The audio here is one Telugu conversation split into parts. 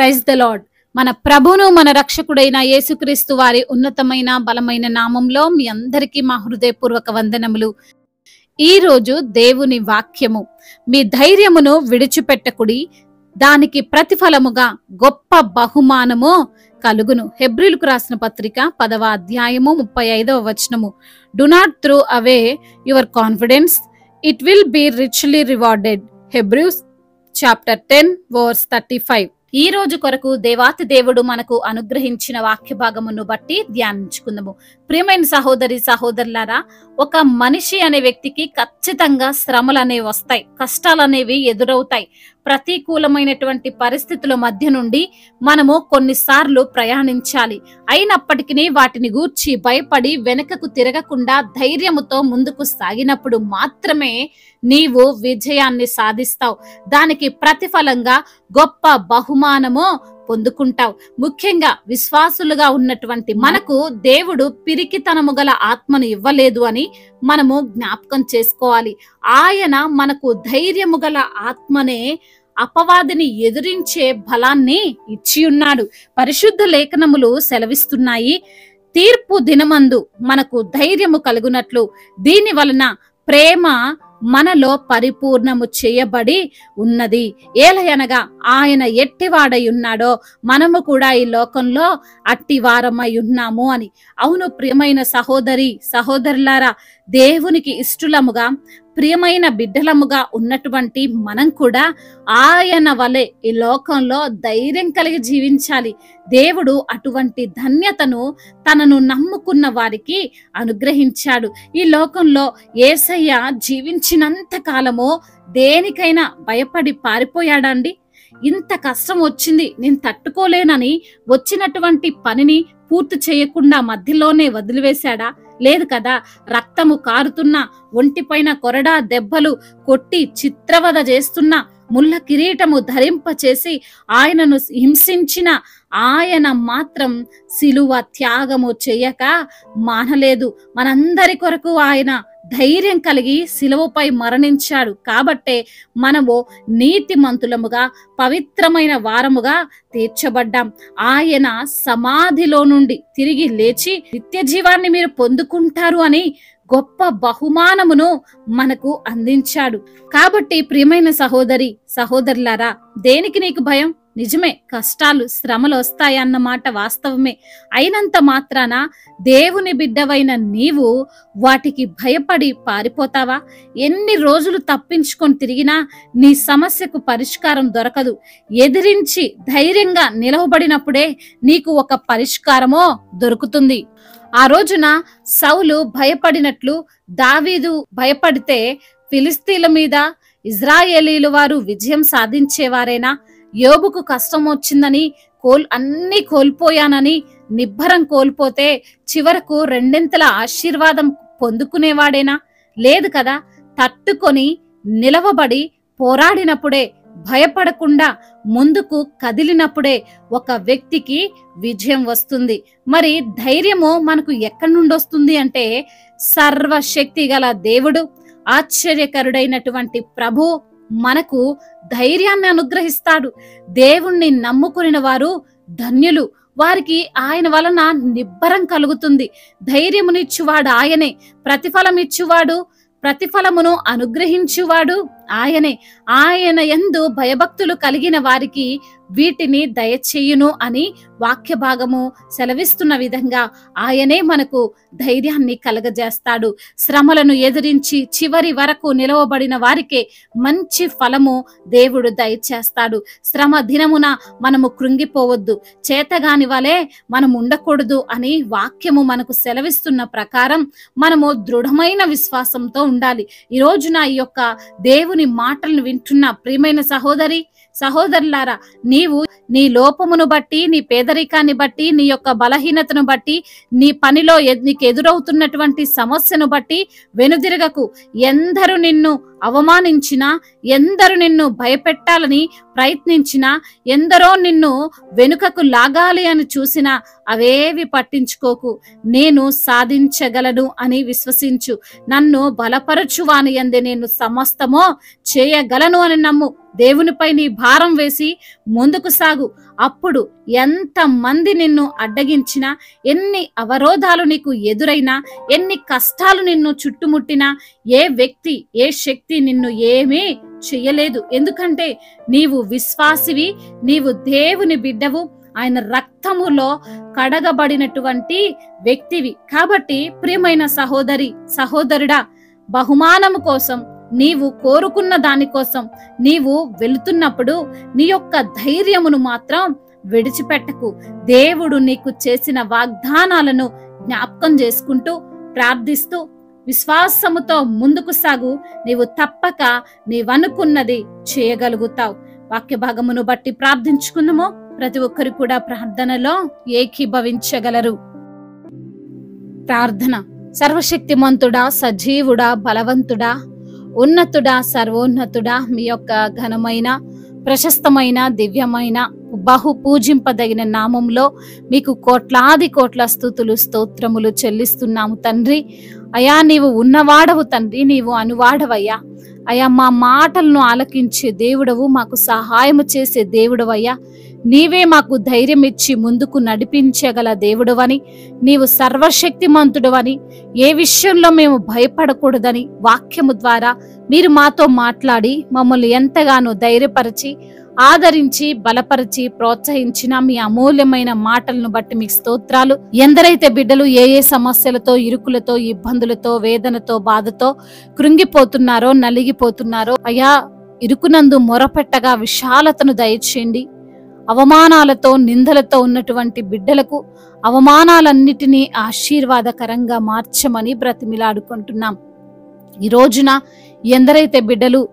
Praise the lord. మన ప్రభును మన రక్షకుడైన యేసుక్రీస్తు వారి ఉన్నతమైన బలమైన నామంలో మీ అందరికీ మా హృదయపూర్వక వందనములు. ఈ రోజు దేవుని వాక్యము, మీ ధైర్యమును విడిచిపెట్టకుడి, దానికి ప్రతిఫలముగా గొప్ప బహుమానము కలుగును. హెబ్రీలకు రాసిన పత్రిక 10వ అధ్యాయము 35వ వచనము. Do not throw away your confidence, it will be richly rewarded. Hebrews chapter 10 verse 35. ఈ రోజు కొరకు దేవాతి దేవుడు మనకు అనుగ్రహించిన వాక్య భాగమును బట్టి ధ్యానించుకుందాము. ప్రియమైన సహోదరి సహోదరులారా, ఒక మనిషి అనే వ్యక్తికి ఖచ్చితంగా శ్రమలు అనేవి వస్తాయి, కష్టాలు అనేవి ఎదురవుతాయి. ప్రతికూలమైనటువంటి పరిస్థితుల మధ్య నుండి మనము కొన్నిసార్లు ప్రయాణించాలి. అయినప్పటికీ వాటిని గూర్చి భయపడి వెనుకకు తిరగకుండా ధైర్యముతో ముందుకు సాగినప్పుడు మాత్రమే నీవు విజయాన్ని సాధిస్తావు. దానికి ప్రతిఫలంగా గొప్ప బహుమానము పొందుకుంటావు. ముఖ్యంగా విశ్వాసులుగా ఉన్నటువంటి మనకు దేవుడు పిరికితనము గల ఆత్మను ఇవ్వలేదు అని మనము జ్ఞాపకం చేసుకోవాలి. ఆయన మనకు ధైర్యము గల ఆత్మనే, అపవాదిని ఎదిరించే బలాన్ని ఇచ్చి ఉన్నాడు. పరిశుద్ధ లేఖనములు సెలవిస్తున్నాయి, తీర్పు దినమందు మనకు ధైర్యము కలుగునట్లు దీని వలన ప్రేమ మనలో పరిపూర్ణము చేయబడి ఉన్నది. ఏలయనగా ఆయన ఎట్టివాడై ఉన్నాడో మనము కూడా ఈ లోకంలో అట్టివారమై ఉన్నాము అని. అవును ప్రియమైన సహోదరి సహోదరులారా, దేవునికి ఇష్టలముగా ప్రియమైన బిడ్డలముగా ఉన్నటువంటి మనం కూడా ఆయన వలె ఈ లోకంలో ధైర్యం కలిగి జీవించాలి. దేవుడు అటువంటి ధన్యతను తనను నమ్ముకున్న వారికి అనుగ్రహించాడు. ఈ లోకంలో యేసయ్య జీవించినంత కాలము దేనికైనా భయపడి పారిపోయాడండి? ఇంత కష్టం వచ్చింది, నేను తట్టుకోలేనని వచ్చినటువంటి పనిని పూర్తి చేయకుండా మధ్యలోనే వదిలివేశాడా? లేదు కదా. రక్తము కారుతున్న, ఒంటిపైన కొరడా దెబ్బలు కొట్టి చిత్రవద చేస్తున్న, ముళ్ళ కిరీటము ధరింప చేసి ఆయనను హింసించిన ఆయన మాత్రం సిలువ త్యాగము చేయక మానలేదు. మనందరి కొరకు ఆయన ధైర్యం కలిగి సిలువపై మరణించాడు. కాబట్టే మనము నీతిమంతులముగా పవిత్రమైన వారముగా తీర్చబడ్డాం. ఆయన సమాధిలో నుండి తిరిగి లేచి నిత్య జీవాన్ని మీరు పొందుకుంటారు అని గొప్ప బహుమానమును మనకు అందించాడు. కాబట్టి ప్రియమైన సహోదరి సహోదరులారా, దేనికి నీకు భయం? నిజమే, కష్టాలు శ్రమలు వస్తాయన్నమాట వాస్తవమే. అయినంత మాత్రాన దేవుని బిడ్డవైన నీవు వాటికి భయపడి పారిపోతావా? ఎన్ని రోజులు తప్పించుకొని తిరిగినా నీ సమస్యకు పరిష్కారం దొరకదు. ఎదిరించి ధైర్యంగా నిలవబడినప్పుడే నీకు ఒక పరిష్కారమో దొరుకుతుంది. ఆ రోజున సౌలు భయపడినట్లు దావీదు భయపడితే ఫిలిస్తీన్ల మీద ఇజ్రాయేలీల వారు విజయం సాధించేవారేనా? యోబుకు కష్టం వచ్చిందని అన్ని కోల్పోయానని నిబ్బరం కోల్పోతే చివరకు రెండింతల ఆశీర్వాదం పొందుకునేవాడేనా? లేదు కదా. తట్టుకొని నిలవబడి పోరాడినప్పుడే, భయపడకుండా ముందుకు కదిలినప్పుడే ఒక వ్యక్తికి విజయం వస్తుంది. మరి ధైర్యము మనకు ఎక్కడి నుండి వస్తుంది అంటే, సర్వశక్తి గల దేవుడు, ఆశ్చర్యకరుడైనటువంటి ప్రభు మనకు ధైర్యాన్ని అనుగ్రహిస్తాడు. దేవుణ్ణి నమ్ముకుని వారు ధన్యులు, వారికి ఆయన వలన నిబ్బరం కలుగుతుంది. ధైర్యమునిచ్చువాడు ఆయనే, ప్రతిఫలమిచ్చువాడు, ప్రతిఫలమును అనుగ్రహించువాడు ఆయనే. ఆయన యందు భయభక్తులు కలిగిన వారికి వీటిని దయచేయును అని వాక్య భాగము సెలవిస్తున్న విధంగా ఆయనే మనకు ధైర్యాన్ని కలగజేస్తాడు. శ్రమలను ఎదిరించి చివరి వరకు నిలవబడిన వారికే మంచి ఫలము దేవుడు దయచేస్తాడు. శ్రమ దినమున మనము కృంగిపోవద్దు, చేతగాని వలె మనం ఉండకూడదు అని వాక్యము మనకు సెలవిస్తున్న ప్రకారం మనము దృఢమైన విశ్వాసంతో ఉండాలి. ఈ రోజున ఈ యొక్క దేవుని మాటలను వింటున్న ప్రియమైన సహోదరి సహోదరులారా, నీవు నీ లోపమును బట్టి, నీ పేదరికాన్ని బట్టి, నీ యొక్క బలహీనతను బట్టి, నీ పనిలో నీకు ఎదురవుతున్నటువంటి సమస్యను బట్టి వెనుదిరగకు. ఎందరు నిన్ను అవమానించినా, ఎందరు నిన్ను భయపెట్టాలని ప్రయత్నించినా, ఎందరో నిన్ను వెనుకకు లాగాలి అని చూసినా అవేవి పట్టించుకోకు. నేను సాధించగలను అని విశ్వసించు. నన్ను బలపరచువాని యందే నేను సమస్తమో చేయగలను అని నమ్ము. దేవునిపై నీ భారం వేసి ముందుకు సాగు. అప్పుడు ఎంత మంది నిన్ను అడ్డగించినా, ఎన్ని అవరోధాలు నీకు ఎదురైనా, ఎన్ని కష్టాలు నిన్ను చుట్టుముట్టినా, ఏ వ్యక్తి ఏ శక్తి నిన్ను ఏమీ చెయ్యలేదు. ఎందుకంటే నీవు విశ్వాసివి, నీవు దేవుని బిడ్డవు, ఆయన రక్తములో కడగబడినటువంటి వ్యక్తివి. కాబట్టి ప్రియమైన సహోదరి సహోదరుడా, బహుమానము కోసం, నీవు కోరుకున్న దానికోసం నీవు వెళుతున్నప్పుడు నీ యొక్క ధైర్యమును మాత్రం విడిచిపెట్టకు. దేవుడు నీకు చేసిన వాగ్దానాలను జ్ఞాపకం చేసుకుంటూ, ప్రార్థిస్తూ, విశ్వాసముతో ముందుకు సాగు. నీవు తప్పక నీవనుకున్నది చేయగలుగుతావు. వాక్య భాగమును బట్టి ప్రార్థించుకుందాము. ప్రతి ఒక్కరు కూడా ప్రార్థనలో ఏకీభవించగలరు. ప్రార్థన. సర్వశక్తిమంతుడా, సజీవుడా, బలవంతుడా, ఉన్నతుడా, సర్వోన్నతుడా, మీ యొక్క ఘనమైన, ప్రశస్తమైన, దివ్యమైన, బహు పూజింపదగిన నామంలో మీకు కోట్లాది కోట్ల స్తుతులు స్తోత్రములు చెల్లిస్తున్నాము తండ్రి. అయా, నీవు ఉన్నవాడవు తండ్రి, నీవు అనువాడవయ్యా. అయా, మా మాటలను ఆలకించే దేవుడవు, మాకు సహాయము చేసే దేవుడవయ్యా. నీవే మాకు ధైర్యం ఇచ్చి ముందుకు నడిపించగల దేవుడవని, నీవు సర్వశక్తిమంతుడవని, ఏ విషయంలో మేము భయపడకూడదని వాక్యము ద్వారా మీరు మాతో మాట్లాడి మమ్మల్ని ఎంతగానో ధైర్యపరిచి, ఆదరించి, బలపరిచి, ప్రోత్సహించిన మీ అమూల్యమైన మాటలను బట్టి మీకు స్తోత్రాలు. ఎందరైతే బిడ్డలు ఏ ఏ సమస్యలతో, ఇరుకులతో, ఇబ్బందులతో, వేదనతో, బాధతో కృంగిపోతున్నారో, నలిగిపోతున్నారో, అయా, ఇరుకునందు మొరపెట్టగా విశాలతను దయచేయండి. అవమానాలతో, నిందలతో ఉన్నటువంటి బిడ్డలకు అవమానాలన్నిటినీ ఆశీర్వాదకరంగా మార్చమని బ్రతిమిలాడుకుంటున్నాం. ఈ రోజున ఎందరైతే బిడ్డలు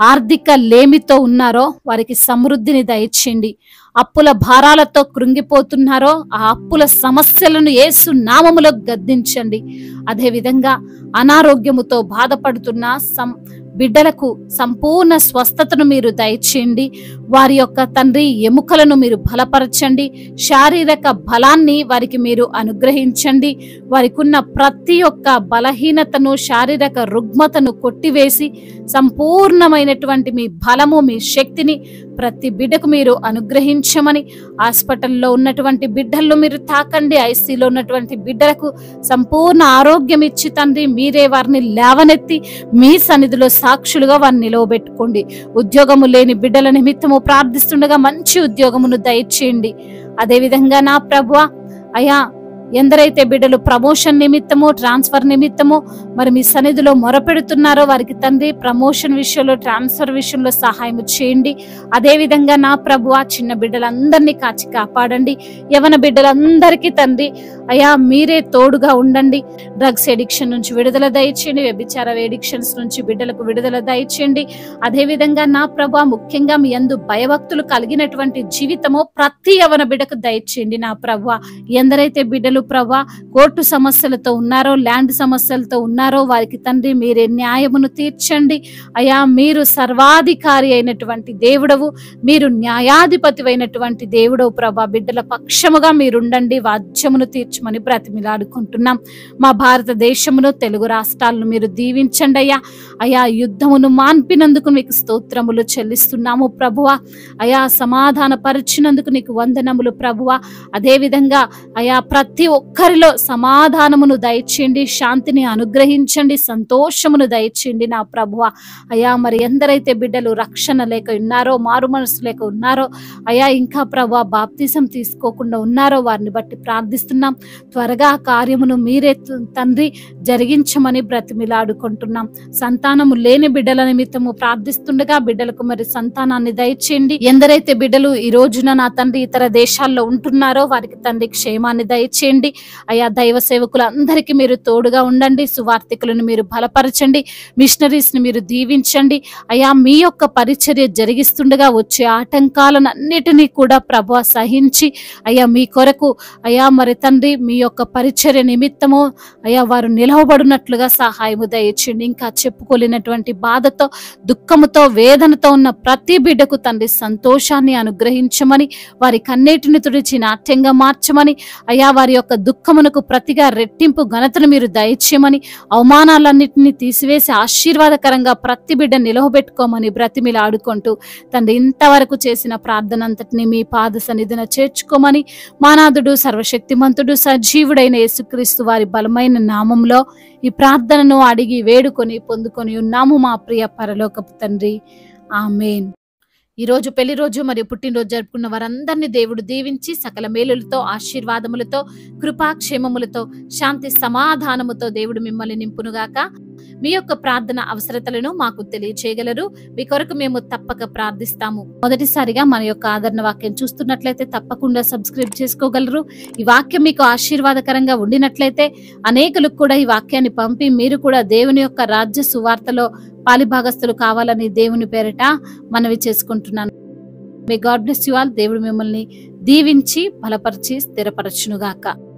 ఆర్థిక లేమితో ఉన్నారో వారికి సమృద్ధిని దయచేయండి. అప్పుల భారాలతో కృంగిపోతున్నారో ఆ అప్పుల సమస్యలను యేసు నామములో గద్దించండి. అదేవిధంగా అనారోగ్యముతో బాధపడుతున్న బిడ్డలకు సంపూర్ణ స్వస్థతను మీరు దయచేయండి. వారి యొక్క తండ్రి ఎముకలను మీరు బలపరచండి. శారీరక బలాన్ని వారికి మీరు అనుగ్రహించండి. వారికి ఉన్న ప్రతి ఒక్క బలహీనతను, శారీరక రుగ్మతను కొట్టివేసి సంపూర్ణమైనటువంటి మీ బలము, మీ శక్తిని ప్రతి బిడ్డకు మీరు అనుగ్రహించమని, హాస్పిటల్లో ఉన్నటువంటి బిడ్డలను మీరు తాకండి. ఐసీలో ఉన్నటువంటి బిడ్డలకు సంపూర్ణ ఆరోగ్యం ఇచ్చి తండ్రి మీరే వారిని లేవనెత్తి మీ సన్నిధిలో సాక్షులుగా వారిని నిలవబెట్టుకోండి. ఉద్యోగము లేని బిడ్డల నిమిత్తము ప్రార్థిస్తుండగా మంచి ఉద్యోగమును దయచేయండి. అదేవిధంగా నా ప్రభువా, అయా, ఎందరైతే బిడ్డలు ప్రమోషన్ నిమిత్తము, ట్రాన్స్ఫర్ నిమిత్తము మరి మీ సన్నిధిలో మొరపెడుతున్నారో వారికి తండ్రి ప్రమోషన్ విషయంలో, ట్రాన్స్ఫర్ విషయంలో సహాయం చేయండి. అదేవిధంగా నా ప్రభువా, చిన్న బిడ్డలందరినీ కాచి కాపాడండి. యవన బిడ్డలందరికీ తండ్రి అయా మీరే తోడుగా ఉండండి. డ్రగ్స్ ఎడిక్షన్ నుంచి విడుదల దయచేయండి. వ్యభిచార ఎడిక్షన్స్ నుంచి బిడ్డలకు విడుదల దయచేయండి. అదేవిధంగా నా ప్రభువా, ముఖ్యంగా మీ యందు భయభక్తులు కలిగినటువంటి జీవితము ప్రతి యవన బిడ్డకు దయచేయండి. నా ప్రభువా, ఎందరైతే బిడ్డలు ప్రభువా కోర్టు సమస్యలతో ఉన్నారో, ల్యాండ్ సమస్యలతో ఉన్నారో వారికి తండ్రి మీరే న్యాయమును తీర్చండి. అయా, మీరు సర్వాధికారి అయినటువంటి దేవుడవు, మీరు న్యాయాధిపతి అయినటువంటి దేవుడవు ప్రభా. బిడ్డల పక్షముగా మీరుండండి, వాద్యమును తీర్చమని బ్రతిమిలాడుకుంటున్నాం. మా భారతదేశమును, తెలుగు రాష్ట్రాలను మీరు దీవించండి అయ్యా. అయా, యుద్ధమును మాన్పినందుకు మీకు స్తోత్రములు చెల్లిస్తున్నాము ప్రభువా. అయా, సమాధాన పరిచినందుకు నీకు వందనములు ప్రభువా. అదేవిధంగా అయా ప్రతి ఒక్కరిలో సమాధానమును దయచేయండి, శాంతిని అనుగ్రహించండి, సంతోషమును దయచేయండి నా ప్రభువా. అయా, మరి ఎందరైతే బిడ్డలు రక్షణ లేక ఉన్నారో, మారు మనసు లేక ఉన్నారో, అయా ఇంకా ప్రభువా బాప్తిజం తీసుకోకుండా ఉన్నారో వారిని బట్టి ప్రార్థిస్తున్నాం. త్వరగా కార్యమును మీరే తండ్రి జరిగించమని బ్రతిమిలాడుకుంటున్నాం. సంతానము లేని బిడ్డల నిమిత్తము ప్రార్థిస్తుండగా బిడ్డలకు మరి సంతానాన్ని దయచేయండి. ఎందరైతే బిడ్డలు ఈ రోజున నా తండ్రి ఇతర దేశాల్లో ఉంటున్నారో వారికి తండ్రి క్షేమాన్ని దయచేయండి. అయా, దైవ సేవకులందరికీ మీరు తోడుగా ఉండండి. సువార్థికులను మీరు బలపరచండి. మిషనరీస్ ని మీరు దీవించండి. అయా, మీ యొక్క పరిచర్య జరిగిస్తుండగా వచ్చే ఆటంకాలను అన్నిటినీ కూడా ప్రభువా సహించి అయా మీ కొరకు అయా మరి తండ్రి మీ యొక్క పరిచర్య నిమిత్తము అయా వారు నిలవబడినట్లుగా సహాయము దయచేయండి. ఇంకా చెప్పుకోలేనటువంటి బాధతో, దుఃఖముతో, వేదనతో ఉన్న ప్రతి బిడ్డకు తండ్రి సంతోషాన్ని అనుగ్రహించమని, వారి కన్నీటిని తుడిచి నాట్యంగా మార్చమని, అయా వారి యొక్క దుఃఖమునకు ప్రతిగా రెట్టింపు ఘనతను మీరు దయచేయమని, అవమానాలన్నింటినీ తీసివేసి ఆశీర్వాదకరంగా ప్రతి బిడ్డ నిలవబెట్టుకోమని బ్రతిమిలా ఆడుకుంటూ తండ్రి ఇంతవరకు చేసిన ప్రార్థన అంతటిని మీ పాద సన్నిధిన చేర్చుకోమని, మానాథుడు సర్వశక్తిమంతుడు సజీవుడైన యేసుక్రీస్తు వారి బలమైన నామంలో ఈ ప్రార్థనను అడిగి వేడుకొని పొందుకొని ఉన్నాము మా ప్రియ పరలోకపు తండ్రి. ఆమేన్. ఈ రోజు పెళ్లి రోజు మరియు పుట్టినరోజు జరుపుకున్న వారందరినీ దేవుడు దీవించి సకల మేలులతో, ఆశీర్వాదములతో, కృపాక్షేమములతో, శాంతి సమాధానముతో దేవుడు మిమ్మల్ని నింపునుగాక. మీ యొక్క ప్రార్థన అవసరతలను మాకు తెలియచేయగలరు. మీ కొరకు మేము తప్పక ప్రార్థిస్తాము. మొదటిసారిగా మన యొక్క ఆదరణ వాక్యం చూస్తున్నట్లయితే తప్పకుండా సబ్స్క్రైబ్ చేసుకోగలరు. ఈ వాక్యం మీకు ఆశీర్వాదకరంగా ఉండినట్లయితే అనేకులకు కూడా ఈ వాక్యాన్ని పంపి మీరు కూడా దేవుని యొక్క రాజ్య సువార్తలో పాలిభాగస్తులు కావాలని దేవుని పేరిట మనవి చేసుకుంటున్నాను. May God bless you all. దేవుడు మిమ్మల్ని దీవించి బలపరిచి స్థిరపరచునుగాక.